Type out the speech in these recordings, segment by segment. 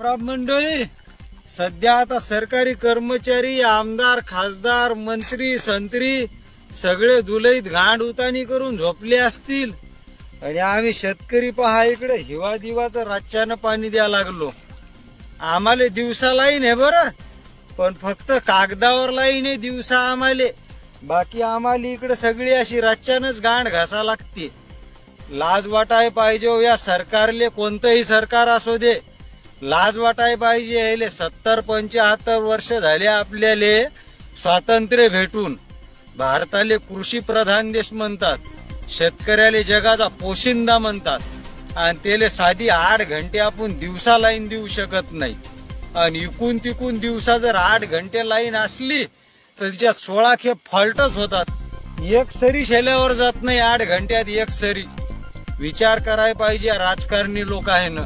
राम मंडळी, सध्या आता सरकारी कर्मचारी, आमदार, खासदार, मंत्री, संत्री सगळे दुलईत घाण उतानी करून झोपले असतील आणि आम्ही शेतकरी पहा इकडे हिवा दिवाचं रातच्यानं पाणी द्या लागलो. आम्हाला दिवसा लाईन आहे बरं, पण फक्त कागदावर लाईन आहे दिवसा आम्हाला. बाकी आम्हाला इकडे सगळी अशी रातच्यानंच गांड घासा लागते. लाज वाटाय पाहिजे हो या सरकारले, कोणतंही सरकार असू दे. लाज वाटाय पाहिजे. यायले 70-75 वर्ष झाले आपल्याले स्वातंत्र्य भेटून. भारताले कृषी प्रधान देश म्हणतात, शेतकऱ्याले जगाचा पोशिंदा म्हणतात, आणि त्याले साधी 8 घंटे आपण दिवसा लाईन देऊ शकत नाही. आणि इकून तिकून दिवसा जर 8 घंटे लाईन असली तर तिच्यात 16 खेप फॉल्टच होतात. एक सरी शेल्यावर जात नाही 8 घंट्यात एक सरी. विचार करायला पाहिजे राजकारणी लोक आहे ना.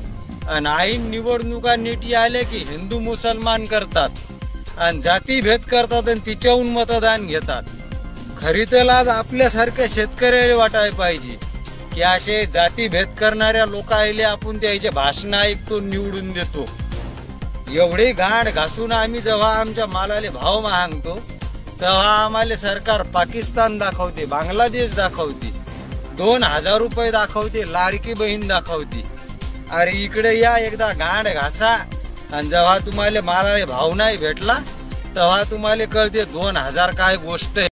आणि ऐन निवडणुका नीटी आले की हिंदू मुसलमान करतात आणि जातीभेद करतात आणि तिच्याहून मतदान घेतात. खरी तर लाज आपल्यासारख्या शेतकऱ्याला वाटायला पाहिजे की असे जातीभेद करणाऱ्या लोक आले आपण त्याचे भाषण ऐकतो, निवडून देतो. एवढे गांड घासून आम्ही जेव्हा आमच्या मालाले भाव मागतो तेव्हा आम्हाला सरकार पाकिस्तान दाखवते, बांगलादेश दाखवते, 2000 रुपये दाखवते, लाडकी बहीण दाखवते. अरे इकडे या एकदा गांड घासा आणि जेव्हा तुम्हाला मालाले भाव नाही भेटला तेव्हा तुम्हाला कळते 2000 काय गोष्ट आहे.